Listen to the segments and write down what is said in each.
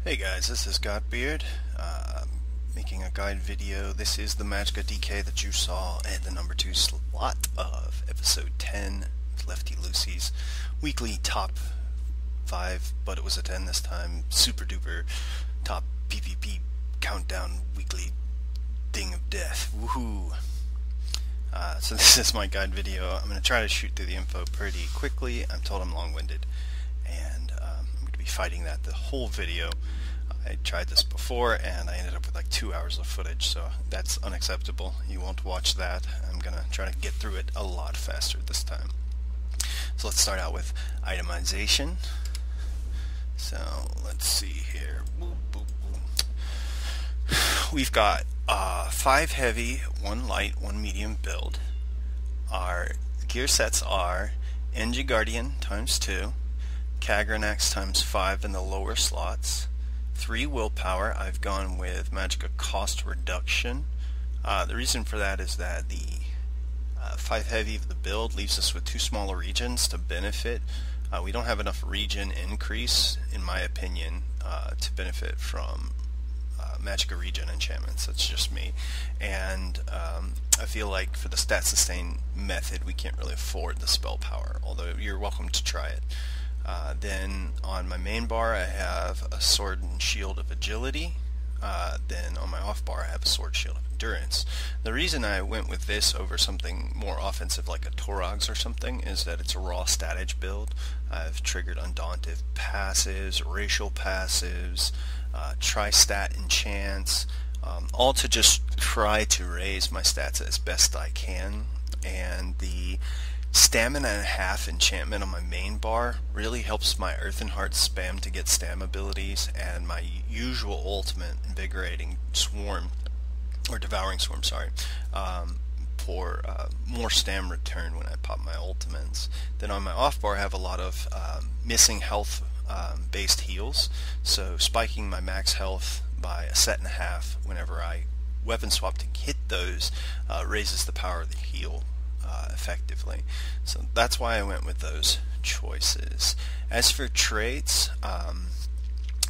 Hey guys, this is Godbeard, making a guide video. This is the Magicka DK that you saw at the number 2 slot of episode 10, Lefty Lucy's weekly top 5, but it was a 10 this time, super duper top PVP countdown weekly ding of death. Woohoo! So this is my guide video. I'm going to try to shoot through the info pretty quickly. I'm told I'm long-winded, and I'm going to be fighting that the whole video. I tried this before and I ended up with like 2 hours of footage, so that's unacceptable. You won't watch that. I'm going to try to get through it a lot faster this time. So let's start out with itemization. So let's see here. We've got 5 heavy, 1 light, 1 medium build. Our gear sets are Engi Guardian times 2, Kagranax times 5 in the lower slots, 3 willpower. I've gone with Magicka cost reduction. The reason for that is that the 5 heavy of the build leaves us with 2 smaller regions to benefit. We don't have enough region increase, in my opinion, to benefit from Magicka region enchantments. That's just me. And I feel like for the stat sustain method we can't really afford the spell power, although you're welcome to try it. Then on my main bar I have a sword and shield of agility. Then on my off bar I have a sword shield of endurance. The reason I went with this over something more offensive like a Torogs or something is that it's a raw statage build. I've triggered undaunted passives, racial passives, tri-stat enchants, all to just try to raise my stats as best I can. And the stamina and a half enchantment on my main bar really helps my Earthen Heart spam to get stam abilities, and my usual ultimate, Invigorating Swarm, or Devouring Swarm, sorry, for more stam return when I pop my ultimates. Then on my off bar I have a lot of missing health based heals, so spiking my max health by a set and a half whenever I weapon swap to hit those raises the power of the heal effectively. So that's why I went with those choices. As for traits,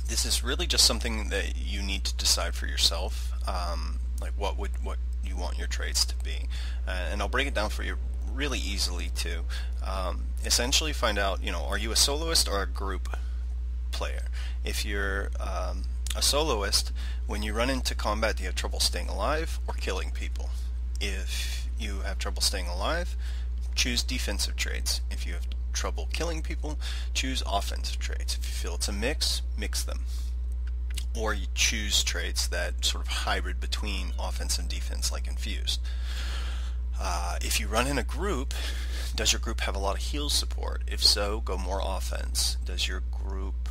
this is really just something that you need to decide for yourself, like what you want your traits to be, and I'll break it down for you really easily too. Essentially find out, are you a soloist or a group player? If you're a soloist, when you run into combat, do you have trouble staying alive or killing people? If you have trouble staying alive, choose defensive traits. If you have trouble killing people, choose offensive traits. If you feel it's a mix, mix them. Or you choose traits that sort of hybrid between offense and defense, like infused. If you run in a group, does your group have a lot of heal support? If so, go more offense. Does your group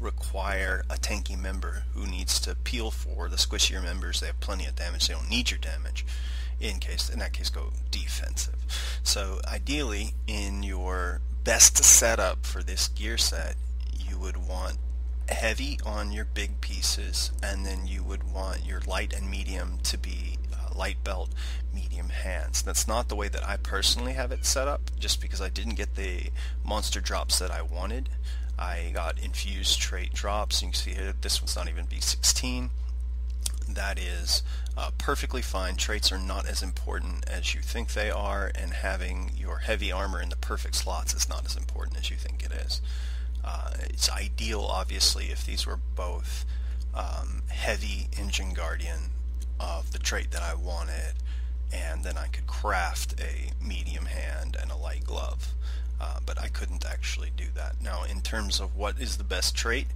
require a tanky member who needs to peel for the squishier members? They have plenty of damage, they don't need your damage. In that case, go defensive. So ideally, in your best setup for this gear set, you would want heavy on your big pieces, and then you would want your light and medium to be light belt, medium hands. That's not the way that I personally have it set up, just because I didn't get the monster drops that I wanted. I got infused trait drops. You can see here this one's not even B16. That is perfectly fine. Traits are not as important as you think they are, and having your heavy armor in the perfect slots is not as important as you think it is. It's ideal, obviously, if these were both heavy Engi Guardian of the trait that I wanted, and then I could craft a medium hand and a light glove. But I couldn't actually do that. Now, in terms of what is the best trait,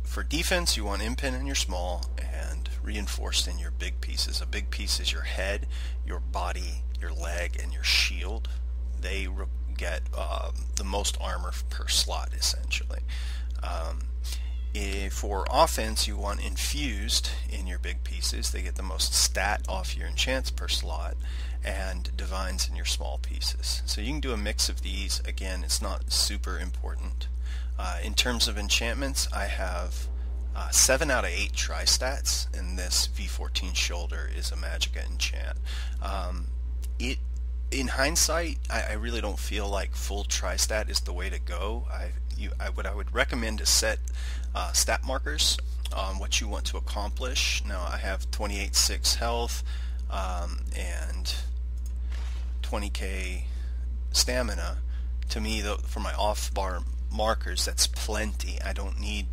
for defense, you want Impin in your small and reinforced in your big pieces. A big piece is your head, your body, your leg, and your shield. They get the most armor per slot, essentially. For offense, you want infused in your big pieces. They get the most stat off your enchants per slot, and divines in your small pieces. So you can do a mix of these. Again, it's not super important. In terms of enchantments, I have 7 out of 8 tri-stats, and this V14 shoulder is a Magicka enchant. In hindsight, I really don't feel like full tri-stat is the way to go. What I would recommend is set stat markers on what you want to accomplish. Now I have 28.6 health and 20k stamina. To me, though, for my off-bar markers, that's plenty. I don't need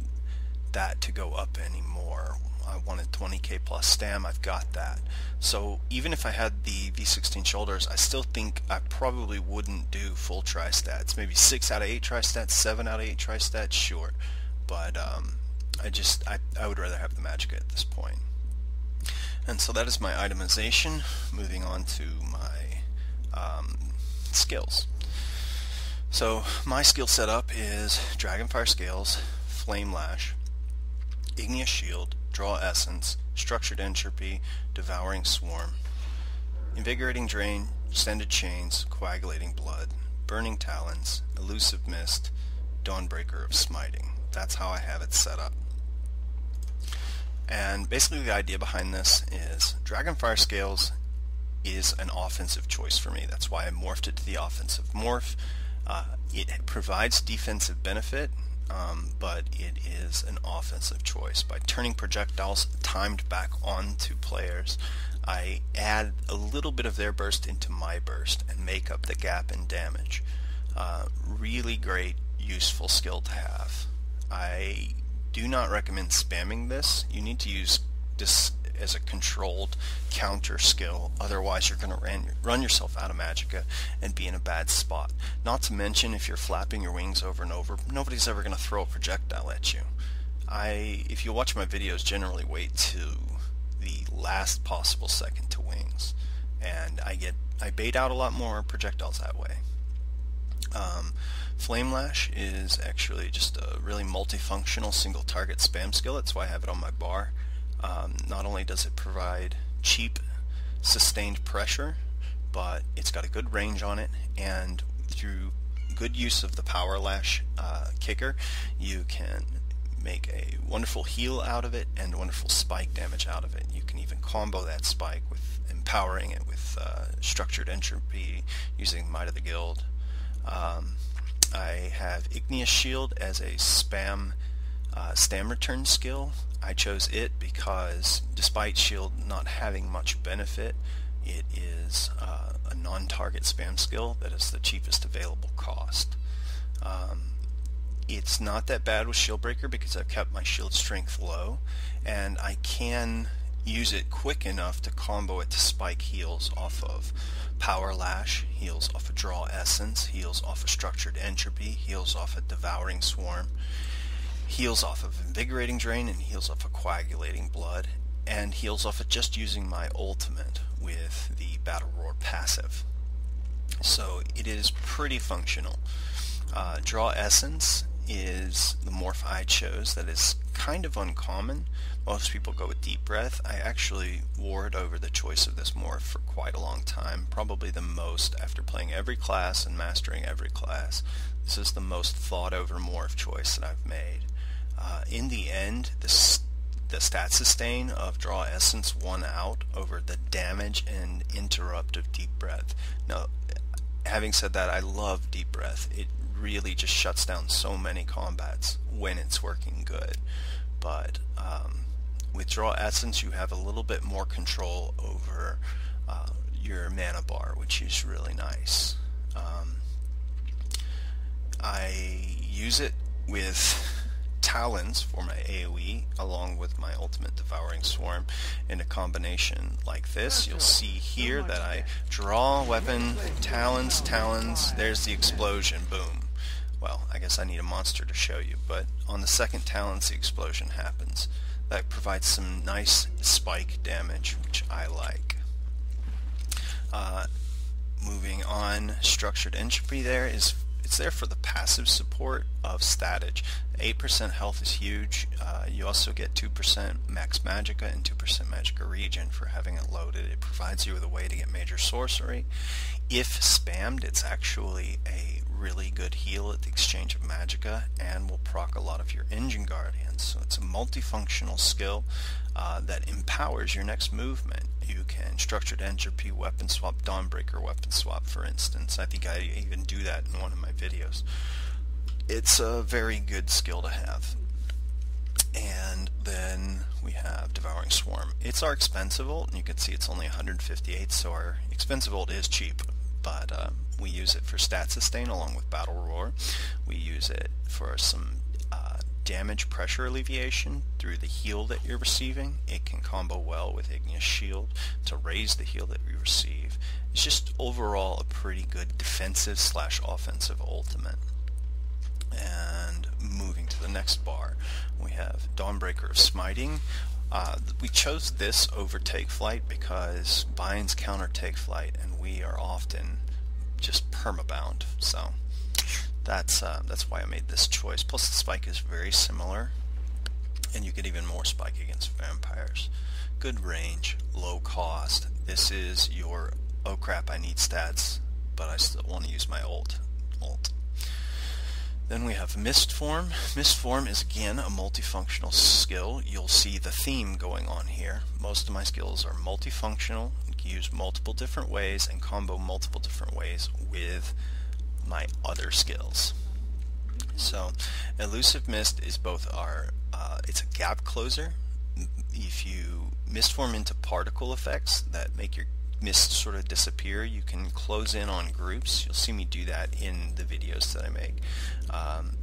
that to go up anymore. I wanted 20k plus stam, I've got that. So even if I had the V16 shoulders, I still think I probably wouldn't do full tri-stats. Maybe 6 out of 8 tri-stats, 7 out of 8 tri-stats, sure. But I would rather have the Magicka at this point. And so that is my itemization. Moving on to my skills. So my skill setup is Dragonfire Scales, Flame Lash, Igneous Shield, Draw Essence, Structured Entropy, Devouring Swarm, Invigorating Drain, Extended Chains, Coagulating Blood, Burning Talons, Elusive Mist, Dawnbreaker of Smiting. That's how I have it set up. And basically the idea behind this is Dragonfire Scales is an offensive choice for me. That's why I morphed it to the offensive morph. It provides defensive benefit, but it is an offensive choice. By turning projectiles timed back onto players, I add a little bit of their burst into my burst and make up the gap in damage. Really great, useful skill to have. I do not recommend spamming this. You need to use this as a controlled counter skill, otherwise you're going to run yourself out of Magicka and be in a bad spot. Not to mention, if you're flapping your wings over and over, nobody's ever going to throw a projectile at you. If you watch my videos, generally wait to the last possible second to wings, and I bait out a lot more projectiles that way. Flame Lash is actually just a really multifunctional single target spam skill. That's why I have it on my bar. Not only does it provide cheap, sustained pressure, but it's got a good range on it, and through good use of the Power Lash kicker, you can make a wonderful heal out of it and wonderful spike damage out of it. You can even combo that spike with empowering it with Structured Entropy using Might of the Guild. I have Igneous Shield as a spam stam return skill. I chose it because despite shield not having much benefit, it is a non-target spam skill that is the cheapest available cost. It's not that bad with Shield Breaker because I've kept my shield strength low, and I can use it quick enough to combo it to spike heals off of Power Lash, heals off of Draw Essence, heals off of Structured Entropy, heals off of Devouring Swarm, heals off of Invigorating Drain, and heals off of Coagulating Blood, and heals off of just using my ultimate with the Battle Roar passive. So it is pretty functional. Draw Essence is the morph I chose that is kind of uncommon. Most people go with Deep Breath. I actually warred over the choice of this morph for quite a long time, probably the most after playing every class and mastering every class. This is the most thought over morph choice that I've made. In the end, the stat sustain of Draw Essence won out over the damage and interrupt of Deep Breath. Now, having said that, I love Deep Breath. It really just shuts down so many combats when it's working good. But with Draw Essence, you have a little bit more control over your mana bar, which is really nice. I use it with Talons for my AoE along with my ultimate Devouring Swarm in a combination like this. You'll see here that I draw weapon, Talons, there's the explosion, boom. Well, I guess I need a monster to show you, but on the second Talons the explosion happens. That provides some nice spike damage, which I like. Moving on, Structured Entropy it's there for the passive support of statage. 8% health is huge. You also get 2% max Magicka and 2% Magicka regen for having it loaded. It provides you with a way to get major sorcery. If spammed, it's actually a really good heal at the exchange of Magicka and will proc a lot of your Engine Guardians. So it's a multifunctional skill that empowers your next movement. You can Structured Entropy, weapon swap, Dawnbreaker, weapon swap, for instance. I think I even do that in one of my videos. It's a very good skill to have. Swarm. It's our expensive ult, and you can see it's only 158, so our expensive ult is cheap, but we use it for stat sustain along with Battle Roar. We use it for some damage pressure alleviation through the heal that you're receiving. It can combo well with Igneous Shield to raise the heal that we receive. It's just overall a pretty good defensive slash offensive ultimate. And moving to the next bar, we have Dawnbreaker of Smiting. We chose this over Take Flight because binds counter Take Flight, and we are often just permabound. So that's why I made this choice. Plus the spike is very similar, and you get even more spike against vampires. Good range, low cost. This is your oh crap, I need stats, but I still want to use my ult. Then we have Mist Form. Mist Form is again a multifunctional skill. You'll see the theme going on here. Most of my skills are multifunctional. You can use multiple different ways and combo multiple different ways with my other skills. So Elusive Mist is both our it's a gap closer. If you mist form into particle effects that make your mist sort of disappear, you can close in on groups. You'll see me do that in the videos that I make.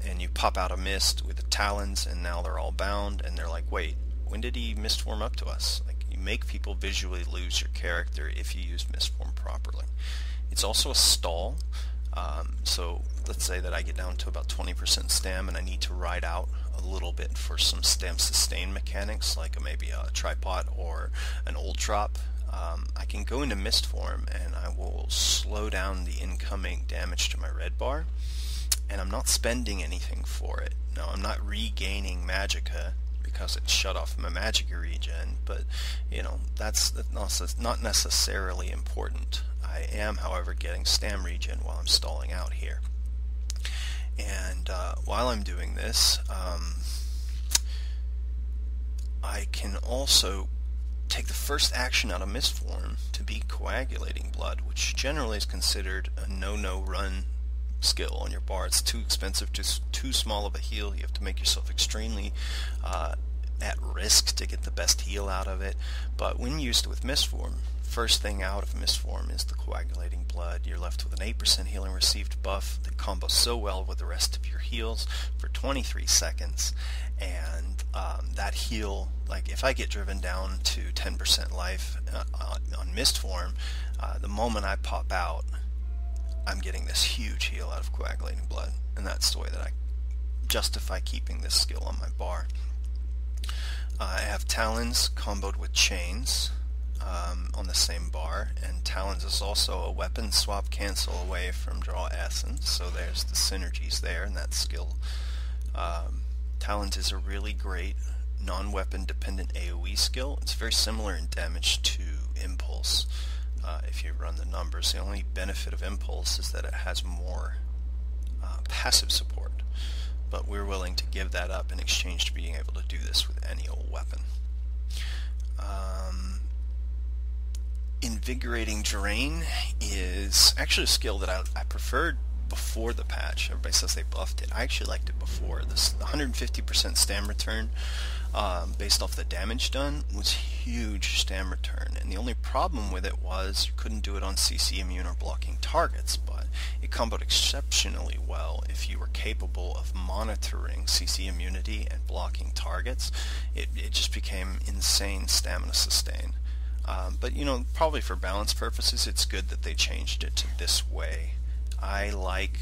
And you pop out a mist with the talons, and now they're all bound, and they're like, wait, when did he mist form up to us? Like, you make people visually lose your character if you use mist form properly. It's also a stall. So let's say that I get down to about 20% stam and I need to ride out a little bit for some stam sustain mechanics, like maybe a tripod or an ult drop. I can go into mist form and I will slow down the incoming damage to my red bar, and I'm not spending anything for it. No, I'm not regaining Magicka because it shut off my Magicka regen, but you know, that's not necessarily important. I am, however, getting stam regen while I'm stalling out here. And while I'm doing this, I can also take the first action out of mist form to be coagulating blood, which generally is considered a no run skill on your bar. It's too expensive, too small of a heal. You have to make yourself extremely at risk to get the best heal out of it. But when used with mist form, first thing out of mist form is the coagulating blood. You're left with an 8% healing received buff that combos so well with the rest of your heals for 23 seconds. And that heal, like if I get driven down to 10% life on mist form, the moment I pop out, I'm getting this huge heal out of coagulating blood, and that's the way that I justify keeping this skill on my bar. I have Talons comboed with Chains on the same bar, and Talons is also a weapon swap cancel away from Draw Essence, so there's the synergies there in that skill. Talons is a really great non-weapon dependent AoE skill. It's very similar in damage to Impulse if you run the numbers. The only benefit of Impulse is that it has more passive support, but we're willing to give that up in exchange to being able to do this with any old weapon. Invigorating Drain is actually a skill that I preferred before the patch. Everybody says they buffed it. I actually liked it before. This 150% stam return based off the damage done was huge stam return, and the only problem with it was you couldn't do it on CC immune or blocking targets, but it comboed exceptionally well if you were capable of monitoring CC immunity and blocking targets. It just became insane stamina sustain. But you know, probably for balance purposes, it's good that they changed it to this way. I like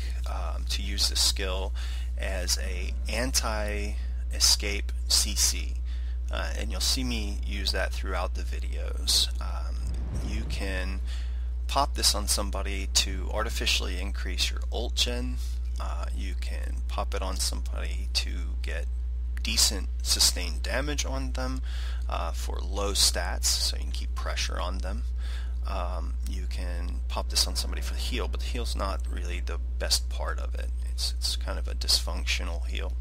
to use this skill as a anti-escape CC, and you'll see me use that throughout the videos. You can pop this on somebody to artificially increase your ult gen. You can pop it on somebody to get decent sustained damage on them for low stats, so you can keep pressure on them. You can pop this on somebody for the heal, but the heal's not really the best part of it. It's kind of a dysfunctional heal.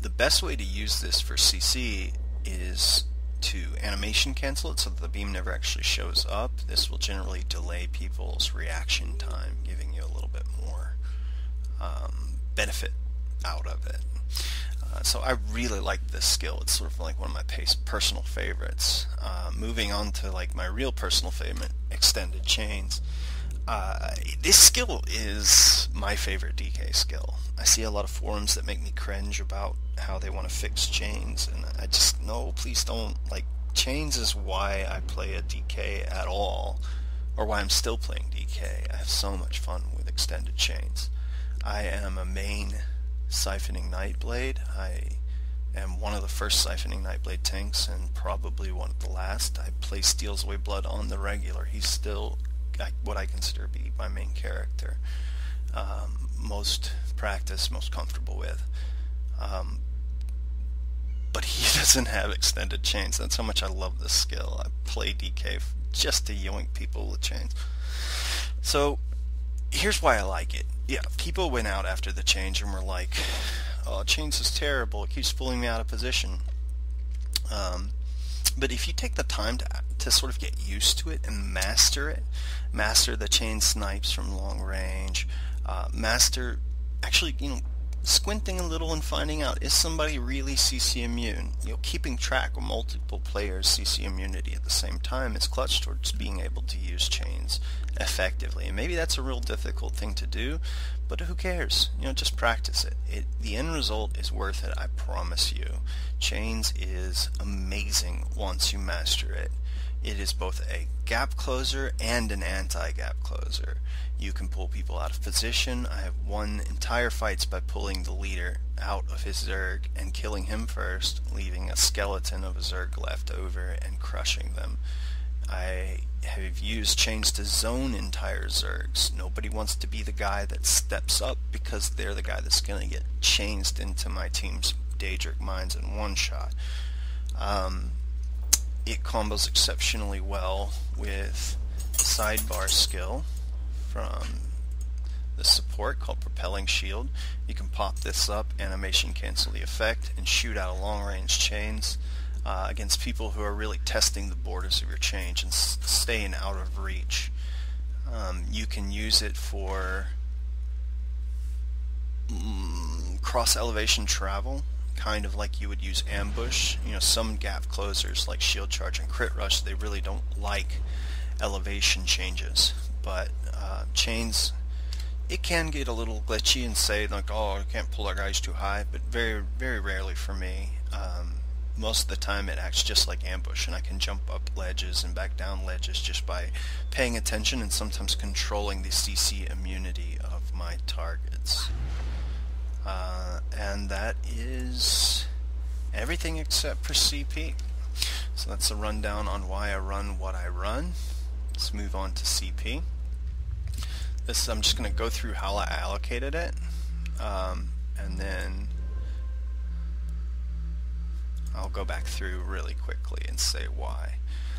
The best way to use this for CC is to animation cancel it so that the beam never actually shows up. This will generally delay people's reaction time, giving you a little bit more benefit out of it. So I really like this skill. It's sort of like one of my personal favorites. Moving on to like my real personal favorite, extended chains. This skill is my favorite DK skill. I see a lot of forums that make me cringe about how they want to fix chains, and I just, no, please don't. Like, chains is why I play a DK at all, or why I'm still playing DK. I have so much fun with extended chains. I am a main Siphoning Nightblade. I am one of the first Siphoning Nightblade tanks, and probably one of the last. I play Steals Away Blood on the regular. He's still what I consider to be my main character. Most practiced, most comfortable with. But he doesn't have extended chains. That's how much I love this skill. I play DK just to yoink people with chains. So here's why I like it. Yeah, people went out after the change and were like, oh, chains is terrible, it keeps pulling me out of position. But if you take the time to sort of get used to it and master the chain snipes from long range, master actually, squinting a little and finding out, is somebody really CC immune? Keeping track of multiple players' CC immunity at the same time is clutch towards being able to use chains effectively. And maybe that's a real difficult thing to do, but who cares? Just practice it. The end result is worth it, I promise you. Chains is amazing once you master it. It is both a gap closer and an anti-gap closer. You can pull people out of position. I have won entire fights by pulling the leader out of his Zerg and killing him first, leaving a skeleton of a Zerg left over and crushing them. I have used chains to zone entire Zergs. Nobody wants to be the guy that steps up because they're the guy that's going to get chainsed into my team's Daedric mines in one shot. It combos exceptionally well with sidebar skill from the support called Propelling Shield. You can pop this up, animation cancel the effect, and shoot out long range chains against people who are really testing the borders of your chain and staying out of reach. You can use it for cross elevation travel, kind of like you would use ambush. Some gap closers like shield charge and crit rush, they really don't like elevation changes, but chains, it can get a little glitchy and say like, oh, I can't pull our guys too high, but very, very rarely for me. Most of the time it acts just like ambush, and I can jump up ledges and back down ledges just by paying attention and sometimes controlling the CC immunity of my targets. And that is everything except for CP. So that's a rundown on why I run what I run. Let's move on to CP. I'm just going to go through how I allocated it, and then I'll go back through really quickly and say why.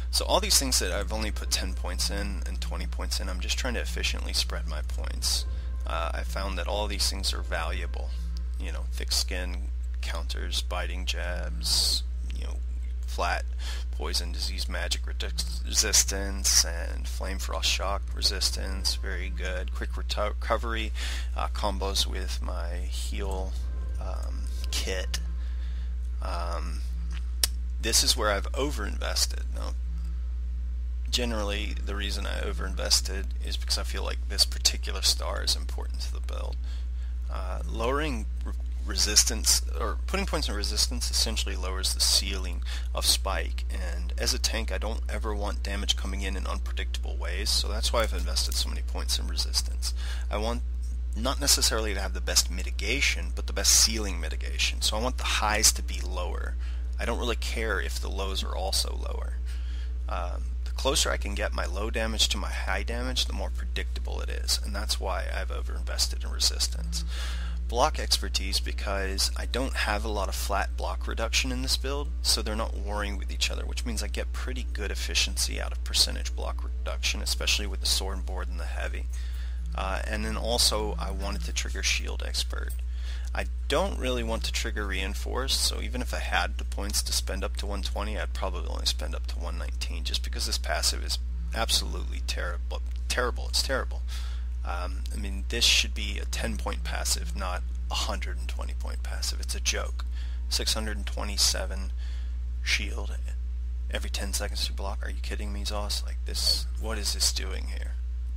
So all these things that I've only put 10 points in and 20 points in, I'm just trying to efficiently spread my points. I found that all these things are valuable. Thick skin counters, biting jabs, flat poison, disease, magic resistance, and flame frost shock resistance, very good. Quick recovery, combos with my heal kit. This is where I've overinvested. Now, generally, the reason I overinvested is because I feel like this particular star is important to the build. Lowering resistance, or putting points in resistance, essentially lowers the ceiling of spike, and as a tank I don't ever want damage coming in unpredictable ways, so that's why I've invested so many points in resistance. I want not necessarily to have the best mitigation, but the best ceiling mitigation, so I want the highs to be lower. I don't really care if the lows are also lower. The closer I can get my low damage to my high damage, the more predictable it is, and that's why I've overinvested in resistance. Block expertise, because I don't have a lot of flat block reduction in this build, so they're not warring with each other, which means I get pretty good efficiency out of percentage block reduction, especially with the sword board and the heavy. And then also I wanted to trigger shield expert. I don't really want to trigger reinforced, so even if I had the points to spend up to 120, I'd probably only spend up to 119, just because this passive is absolutely terrible. It's terrible. I mean, this should be a 10-point passive, not a 120-point passive. It's a joke. 627 shield every 10 seconds to block. Are you kidding me, Zoss? Like this, what is this doing here?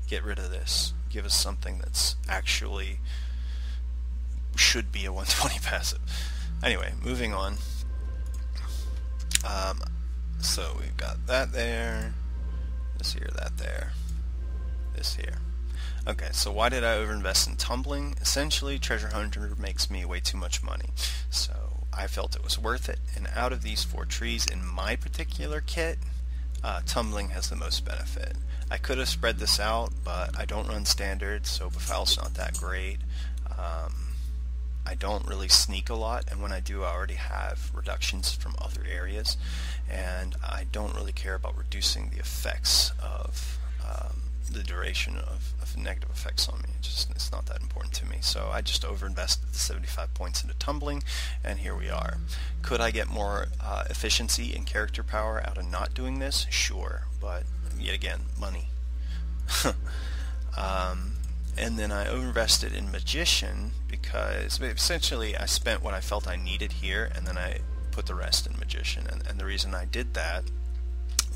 Get rid of this. Give us something that's actually should be a 120 passive. Anyway, moving on. So we've got that there, this here, that there, this here. Okay, so why did I overinvest in Tumbling? Essentially, Treasure Hunter makes me way too much money, so I felt it was worth it. And out of these 4 trees in my particular kit, Tumbling has the most benefit. I could have spread this out, but I don't run standard, so Befoul's not that great. I don't really sneak a lot, and when I do, I already have reductions from other areas, and I don't really care about reducing the effects of the duration of negative effects on me. It's not that important to me, so I just overinvested the 75 points into Tumbling, and here we are. Could I get more efficiency and character power out of not doing this? Sure, but yet again, money. And then I overinvested in Magician because essentially I spent what I felt I needed here, and then I put the rest in Magician. And the reason I did that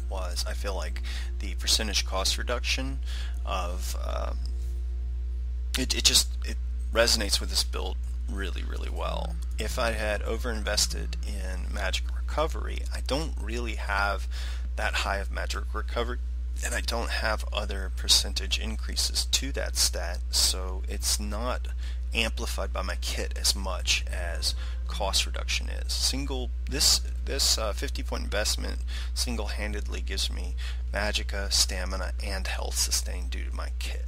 was I feel like the percentage cost reduction of it resonates with this build really well. If I had overinvested in magic recovery, I don't really have that high of magic recovery, and I don't have other percentage increases to that stat, so it's not amplified by my kit as much as cost reduction is. This 50-point investment single-handedly gives me Magicka, stamina, and health sustain due to my kit.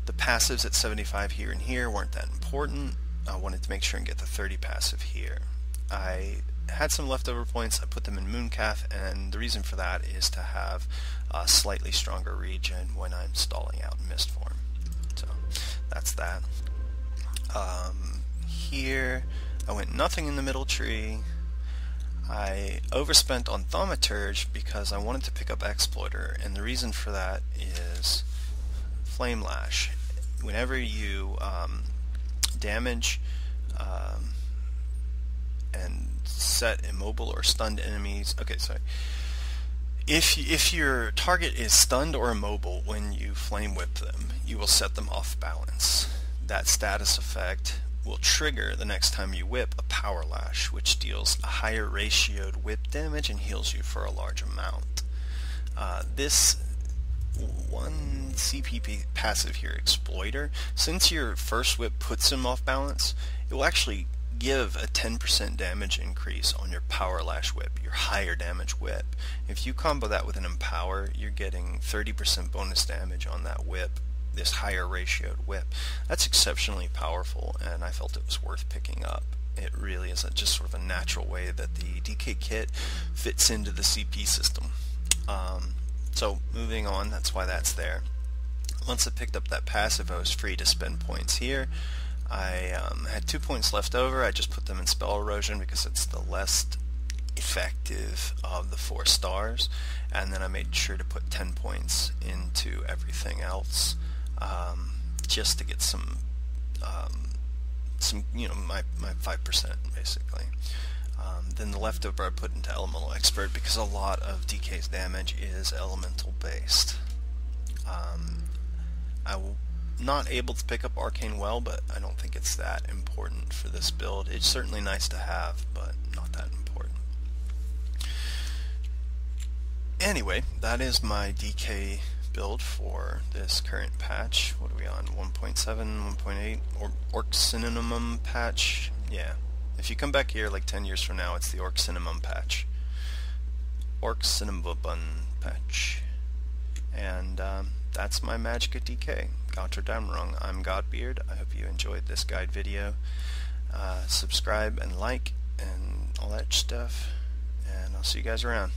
The passives at 75 here and here weren't that important. I wanted to make sure and get the 30 passive here. I had some leftover points. I put them in Mooncalf, and the reason for that is to have a slightly stronger regen when I'm stalling out in Mist form. So that's that. Here I went nothing in the middle tree. I overspent on Thaumaturge because I wanted to pick up Exploiter, and the reason for that is Flame Lash. Whenever you damage and set immobile or stunned enemies, if your target is stunned or immobile when you flame whip them, you will set them off balance. That status effect will trigger the next time you whip a Power Lash, which deals a higher ratioed whip damage and heals you for a large amount. This one CP passive here, Exploiter, since your first whip puts him off balance, it will actually give a 10% damage increase on your Power Lash whip, your higher damage whip. If you combo that with an Empower, you're getting 30% bonus damage on that whip, this higher ratioed whip. That's exceptionally powerful, and I felt it was worth picking up. It really is just sort of a natural way that the DK kit fits into the CP system. So moving on, that's why that's there. Once I picked up that passive, I was free to spend points here. I had 2 points left over. I just put them in Spell Erosion because it's the less effective of the 4 stars, and then I made sure to put 10 points into everything else, just to get some my 5% basically. Then the leftover I put into Elemental Expert because a lot of DK's damage is elemental based. I'm not able to pick up Arcane Well, but I don't think it's that important for this build. It's certainly nice to have, but not that important. Anyway, that is my DK build for this current patch. What are we on? 1.7, 1.8? Orc Cinnamobun patch? Yeah. If you come back here like 10 years from now, it's the Orc Cinnamobun patch. Orc Cinnamobun patch. And that's my Magicka DK. Gotcha down wrong. I'm Godbeard. I hope you enjoyed this guide video. Subscribe and like and all that stuff. And I'll see you guys around.